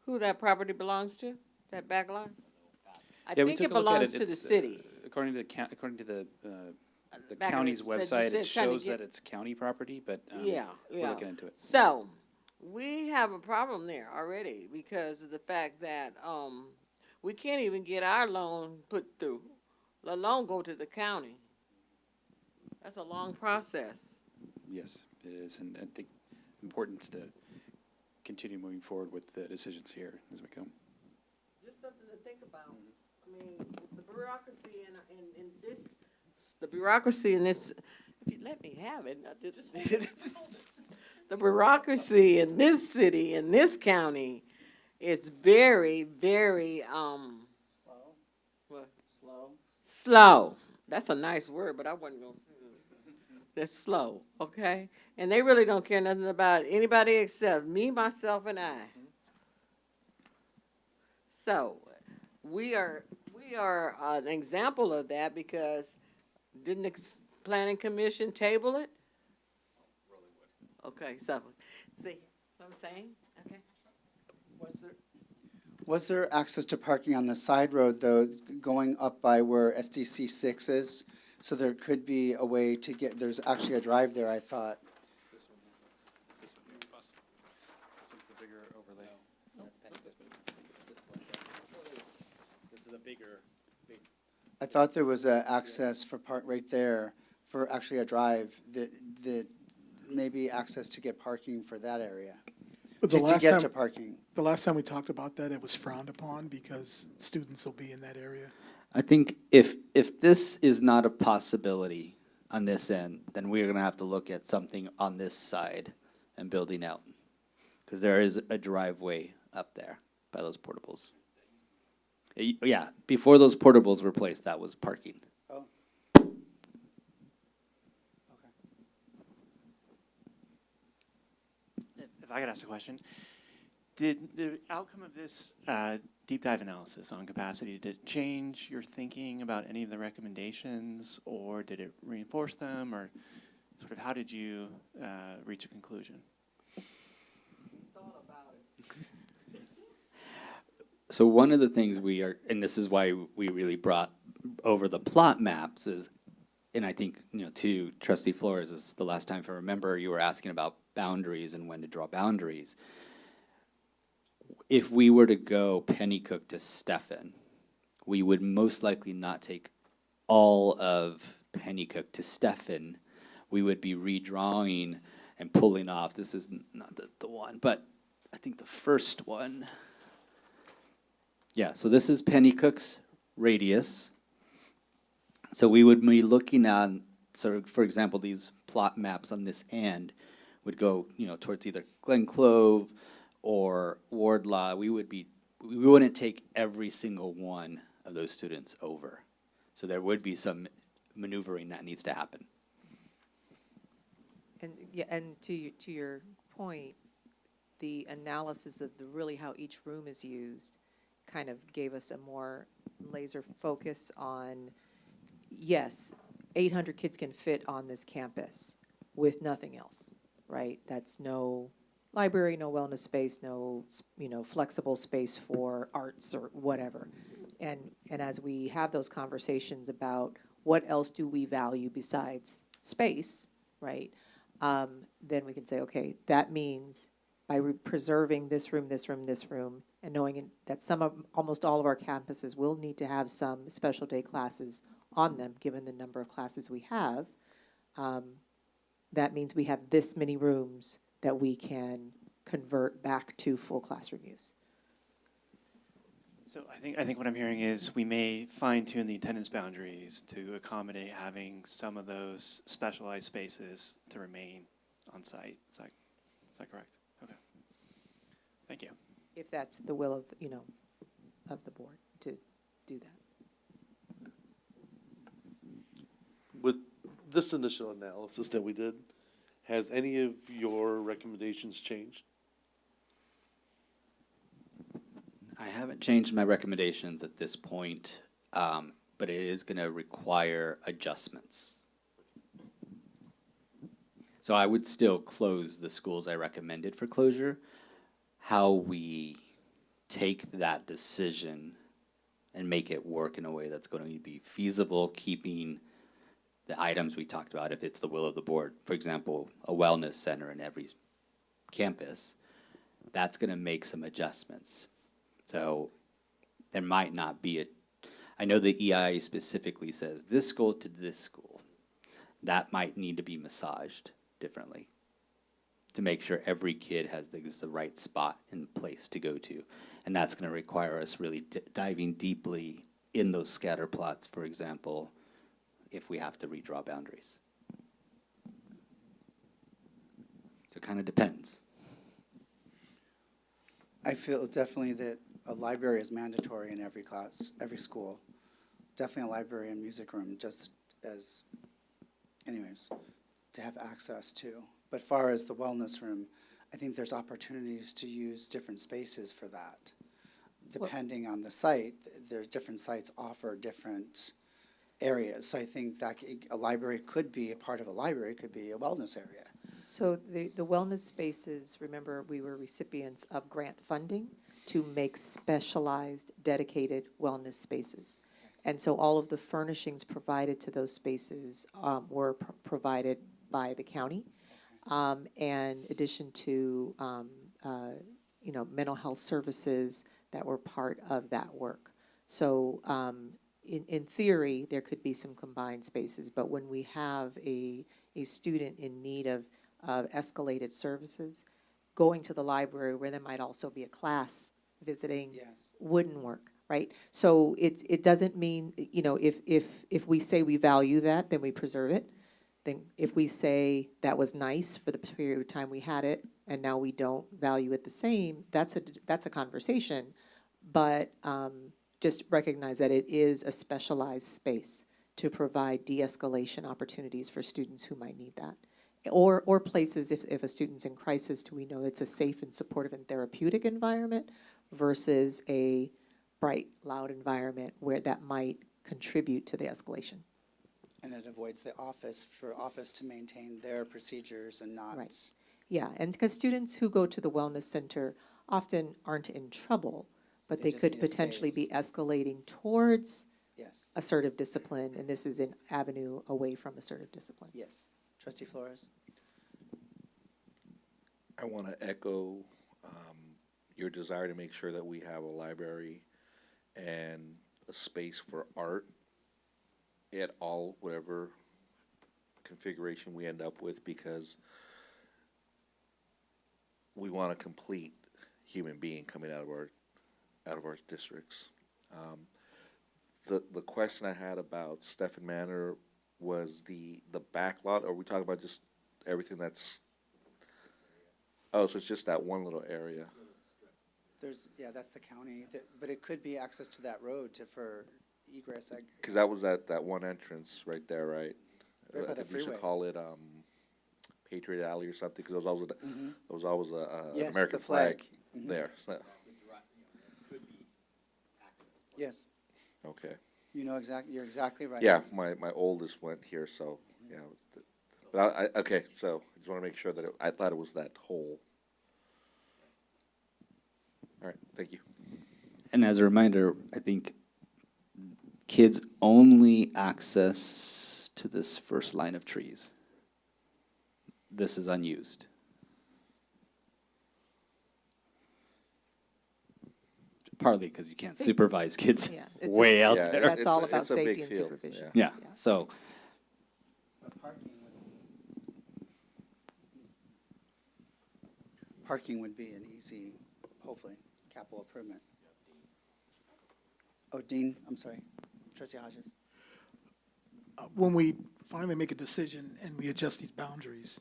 who that property belongs to, that back lot? I Yeah, we think took it a look at belongs to the It's, city. According to the back of county's it, that you website, said it trying to shows get- that it's county property, but Yeah, we're yeah. looking into it. So, we have a problem there already because of the fact that, we can't even get our loan put through, let alone go to the county. That's a long process. Yes, it is, and I think important to continue moving forward with the decisions here as we go. Just something to think about. I mean, the bureaucracy the bureaucracy in this, if you let me have it, not just, the bureaucracy in this city, in this county, is very, very, what? Slow. That's a nice word, but I wasn't gonna say it. That's slow, okay? And they really don't care nothing about anybody except me, myself, and I. So, we are an example of that because didn't the planning commission table it? Okay, so, see what I'm saying? Okay. Was there access to parking on the side road, though, going up by where SDC 6 is? So there could be a way to get, there's actually a drive there, I thought. It's this one here. It's this one here, bus. This one's the bigger overlay. This is a bigger, I thought there was a access for park right there, for actually a drive, that maybe access to get parking for that area. But To get to parking. the last time we talked about that, it was frowned upon because students will be in that area. I think if this is not a possibility on this end, then we're gonna have to look at something on this side and building out. Because there is a driveway up there by those portables. Yeah, before those portables were placed, that was parking. Oh. if I could ask a question, Did the outcome of this deep dive analysis on capacity, did it change your thinking about any of the recommendations, or did it reinforce them, or sort of how did you reach a conclusion? So one of the things we are, and this is why we really brought over the plot maps is, and I think, to Trustee Flores, is the last time if I remember, you were asking about boundaries and when to draw boundaries. If we were to go Pennycook to Stephen, we would most likely not take all of Pennycook to Stephen. We would be redrawing and pulling off, this is not the one, but I think the first one. Yeah, so this is Pennycook's radius. So we would be looking at, sort of, for example, these plot maps on this end would go, towards either Glen Clove or Wardlaw. We wouldn't take every single one of those students over. So there would be some maneuvering that needs to happen. And yeah, and to your point, the analysis of really how each room is used kind of gave us a more laser focus on, yes, 800 kids can fit on this campus with nothing else, right? That's no library, no wellness space, no, flexible space for arts or whatever. And as we have those conversations about what else do we value besides space, right? Then we can say, okay, that means by preserving this room, this room, this room, and knowing that almost all of our campuses will need to have some special day classes on them, given the number of classes we have, that means we have this many rooms that we can convert back to full classroom use. So I think what I'm hearing is we may fine tune the attendance boundaries to accommodate having some of those specialized spaces to remain on site. Is that correct? Okay. Thank you. If that's the will of, of the board to do that. With this initial analysis that we did, has any of your recommendations changed? I haven't changed my recommendations at this point, but it is going to require adjustments. So I would still close the schools I recommended for closure. How we take that decision and make it work in a way that's going to be feasible, keeping the items we talked about, if it's the will of the board, for example, a wellness center in every campus, that's going to make some adjustments. So there might not be I know the EI specifically says this school to this school. That might need to be massaged differently to make sure every kid has the right spot and place to go to. And that's going to require us really diving deeply in those scatter plots, for example, if we have to redraw boundaries. So it kind of depends. I feel definitely that a library is mandatory in every class, every school. Definitely a library and music room, just as, anyways, to have access to. But far as the wellness room, I think there's opportunities to use different spaces for that. Depending on the site, there's different sites offer different areas. So I think that a library could be, a part of a library could be a wellness area. So the wellness spaces, remember, we were recipients of grant funding to make specialized, dedicated wellness spaces. And so all of the furnishings provided to those spaces were provided by the county. And addition to, mental health services that were part of that work. So in theory, there could be some combined spaces, but when we have a student in need of escalated services, going to the library where there might also be a class visiting wouldn't work, right? So it doesn't mean, if we say we value that, then we preserve it. Then if we say that was nice for the period of time we had it, and now we don't value it the same, that's a conversation. But just recognize that it is a specialized space to provide de-escalation opportunities for students who might need that. or places, if a student's in crisis, do we know it's a safe and supportive and therapeutic environment versus a bright, loud environment where that might contribute to the escalation? And it avoids the office, for office to maintain their procedures and not. Right. Yeah, and because students who go to the wellness center often aren't in trouble, but They they just could need a potentially be space. escalating towards Yes, assertive discipline, and this is an avenue away from assertive discipline. yes. Trustee Flores? I want to echo your desire to make sure that we have a library and a space for art at all, whatever configuration we end up with, because we want a complete human being coming out of our districts. The question I had about Stephen Manor was the back lot. Are we talking about just everything that's? Oh, so it's just that one little area. There's, yeah, that's the county, but it could be access to that road for egress. Because that was that one entrance right there, right? Right by I the think we should freeway. call it Patriot Alley or something, because there was always an Yes, American the flag. flag Mhm. there. So, Yes, okay. you're exactly right. Yeah, my oldest went here, so yeah. But okay, so I just want to make sure that I thought it was that whole. All right, thank you. And as a reminder, I think kids only access to this first line of trees. This is unused. Partly because you can't Safety. supervise kids Yeah, way out Yeah, there. That's all it's about a big safety and field, supervision. Yeah, so But parking would be an easy, hopefully, capital improvement. Oh, Dean, I'm sorry. Trustee Hodges? When we finally make a decision and we adjust these boundaries,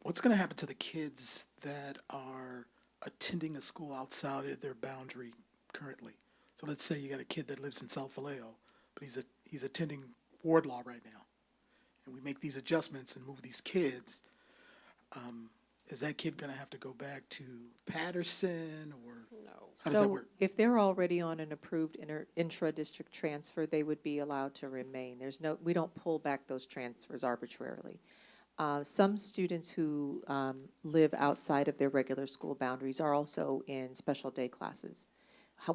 what's going to happen to the kids that are attending a school outside of their boundary currently? So let's say you got a kid that lives in South Vallejo, but he's attending Wardlaw right now, and we make these adjustments and move these kids. Is that kid going to have to go back to Patterson, or how does that So work? if they're already on an approved intra-district transfer, they would be allowed to remain. We don't pull back those transfers arbitrarily. Some students who live outside of their regular school boundaries are also in special day classes.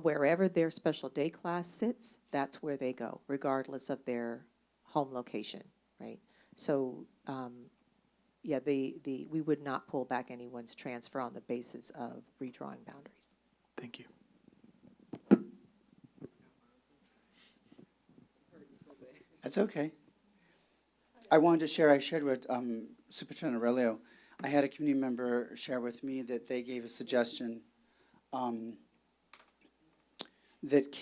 Wherever their special day class sits, that's where they go, regardless of their home location, right? So, yeah, we would not pull back anyone's transfer on the basis of redrawing boundaries. Thank you. That's okay. I wanted to share, I shared with Superintendent Aurelio, I had a community member share with me that they gave a suggestion that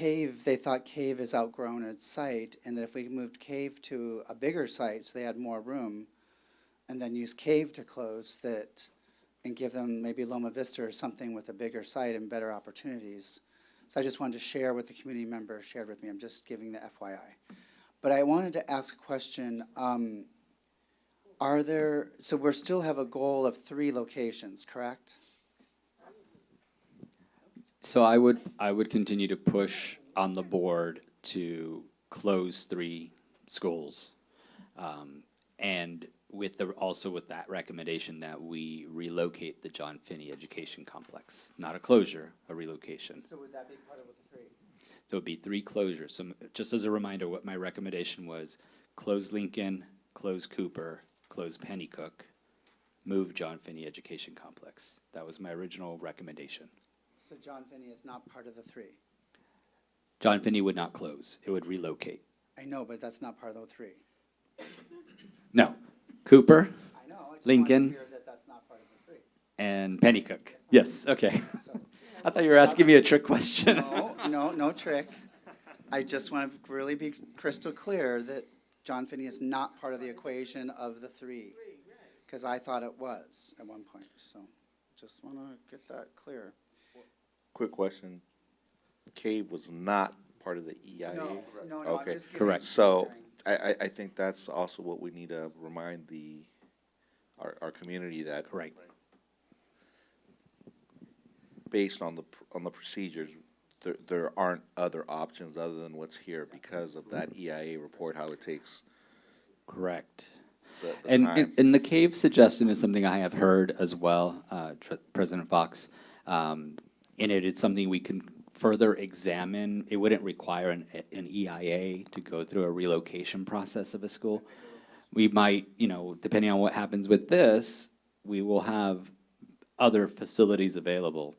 they thought Cave is outgrown its site, and that if we moved Cave to a bigger site so they had more room, and then use Cave to close that, and give them maybe Loma Vista or something with a bigger site and better opportunities. So I just wanted to share what the community member shared with me. I'm just giving the FYI. But I wanted to ask a question. So we still have a goal of 3 locations, correct? So I would continue to push on the board to close 3 schools. And also with that recommendation that we relocate the John Finney Education Complex. Not a closure, a relocation. So would that be part of the 3? So it'd be 3 closures. So just as a reminder, what my recommendation was, close Lincoln, close Cooper, close Pennycook, move John Finney Education Complex. That was my original recommendation. So John Finney is not part of the 3? John Finney would not close. It would relocate. I know, but that's not part of the 3. No. Cooper I know, I just Lincoln. wanted to hear that that's not part of the 3. and Pennycook. Yes, okay. So, I thought you were asking me a trick question. no trick. I just want to really be crystal clear that John Finney is not part of the equation of the 3. Because I thought it was at one point, so just want to get that clear. Quick question. Cave was not part of the EIA? No, I'm Okay. just giving- Correct. So I think that's also what we need to remind the community that Right. based on the procedures, there aren't other options other than what's here because of that EIA report, how it takes Correct. the And, time. and the cave suggestion is something I have heard as well, President Fox. And it's something we can further examine. It wouldn't require an EIA to go through a relocation process of a school. We might, depending on what happens with this, we will have other facilities available,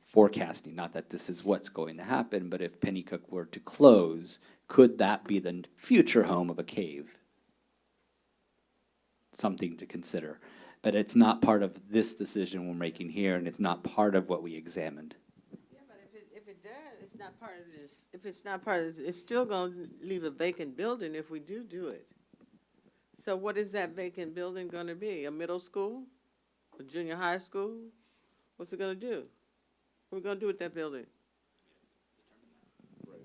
forecasting, not that this is what's going to happen, but if Pennycook were to close, could that be the future home of a cave? Something to consider. But it's not part of this decision we're making here, and it's not part of what we examined. Yeah, but if it does, it's not part of this, if it's not part of this, it's still gonna leave a vacant building if we do it. So what is that vacant building gonna be? A middle school? A junior high school? What's it gonna do? What are we gonna do with that building?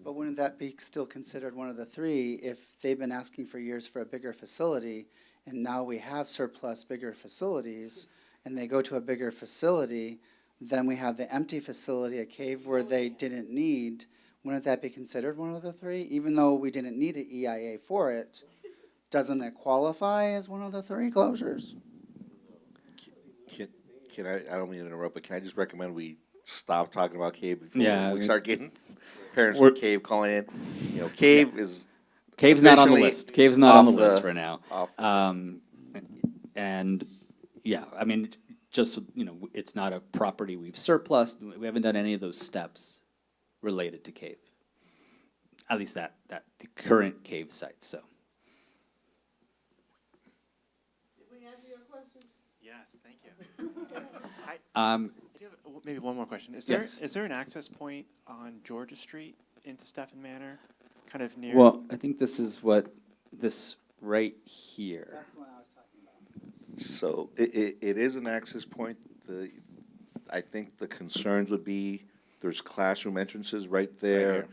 But wouldn't that be still considered one of the three if they've been asking for years for a bigger facility and now we have surplus bigger facilities and they go to a bigger facility, then we have the empty facility, a cave where they didn't need, wouldn't that be considered one of the three? Even though we didn't need an EIA for it, doesn't it qualify as one of the three closures? Can I don't mean to interrupt, but can I just recommend we stop talking about cave before Yeah, we I start getting parents We're- from cave calling in? Cave is Cave's not on the officially list. Cave's not on the off list for now. off. And, yeah, I mean, just, it's not a property we've surplused. We haven't done any of those steps related to cave. At least the current cave site, so. Did we answer your question? Yes, thank you. Um, Do you have maybe one more question? Is Yes. there an access point on Georgia Street into Stephen Manor, kind of near? well, I think this is this right here. That's the one I was talking about. So it is an access point. I think the concerns would be, there's classroom entrances right there. here.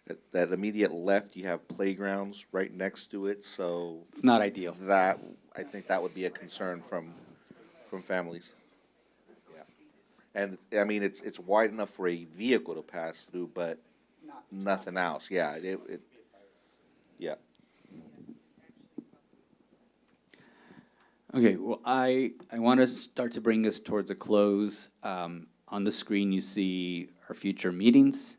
At that immediate left, you have playgrounds right next to it, so It's not ideal. I think that would be a concern from families. Yeah. And, I mean, it's wide enough for a vehicle to pass through, but nothing else. Yeah, yeah. Okay, well, I want to start to bring us towards a close. On the screen, you see our future meetings.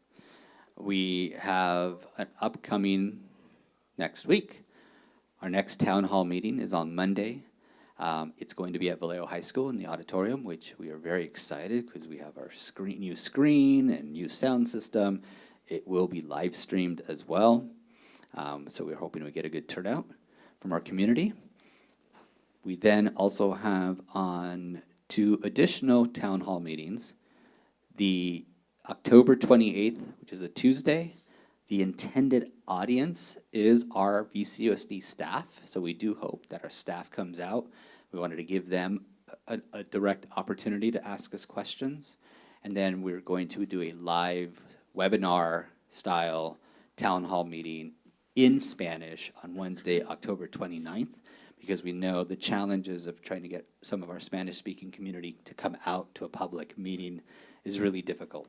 We have an upcoming next week. Our next town hall meeting is on Monday. It's going to be at Vallejo High School in the auditorium, which we are very excited because we have our new screen and new sound system. It will be live streamed as well. So we're hoping we get a good turnout from our community. We then also have on 2 additional town hall meetings. The October 28th, which is a Tuesday, the intended audience is our VCUSD staff. So we do hope that our staff comes out. We wanted to give them a direct opportunity to ask us questions. And then we're going to do a live webinar style town hall meeting in Spanish on Wednesday, October 29th, because we know the challenges of trying to get some of our Spanish-speaking community to come out to a public meeting is really difficult.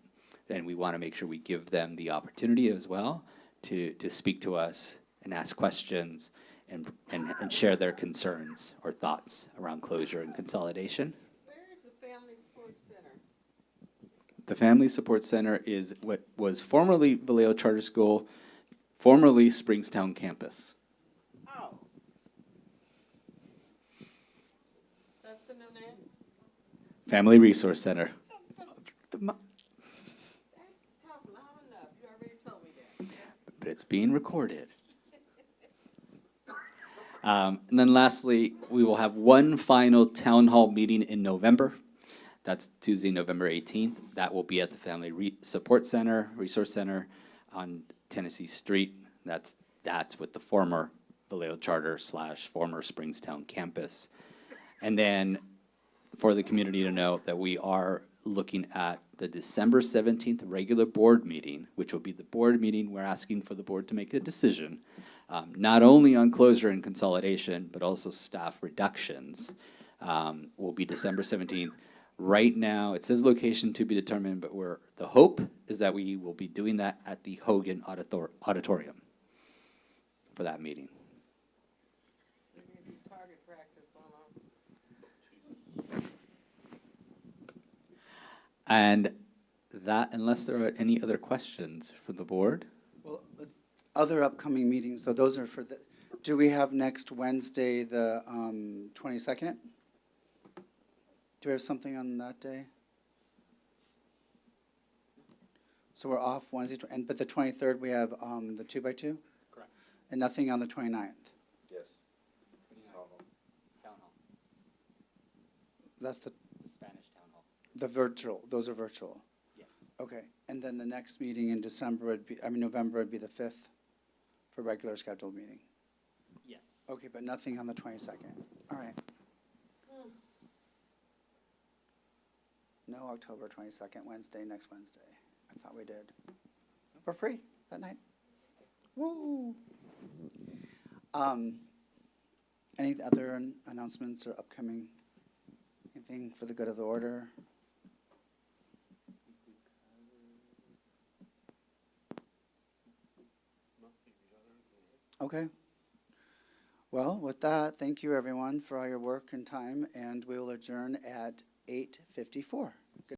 And we want to make sure we give them the opportunity as well to speak to us and ask questions and share their concerns or thoughts around closure and consolidation. Where is the Family Sports Center? The Family Support Center is what was formerly Vallejo Charter School, formerly Springstown Campus. Oh. That's the new name? Family Resource Center. Talk loud enough, you already told me that. But it's being recorded. And then lastly, we will have one final town hall meeting in November. That's Tuesday, November 18th. That will be at the Family Support Center, Resource Center on Tennessee Street. That's with the former Vallejo Charter / former Springstown campus. And then for the community to know that we are looking at the December 17th regular board meeting, which will be the board meeting we're asking for the board to make a decision, not only on closure and consolidation, but also staff reductions. will be December 17th. Right now, it says location to be determined, but the hope is that we will be doing that at the Hogan Auditorium for that meeting. And that, unless there are any other questions from the board? Well, other upcoming meetings, so those are for the, do we have next Wednesday, the 22nd? Do we have something on that day? So we're off Wednesday, but the 23rd, we have the 2x2? Correct. And nothing on the 29th? Yes. Town hall, That's the Spanish town hall. virtual, those are virtual? Yes. Okay, and then the next meeting in December would be, November would be the 5th for regular scheduled meeting? Yes. Okay, but nothing on the 22nd. All right. No October 22nd, Wednesday, next Wednesday. I thought we did. For free that night. Woo! Any other announcements or upcoming, anything for the good of the order? Okay. Well, with that, thank you everyone for all your work and time, and we will adjourn at 8:54.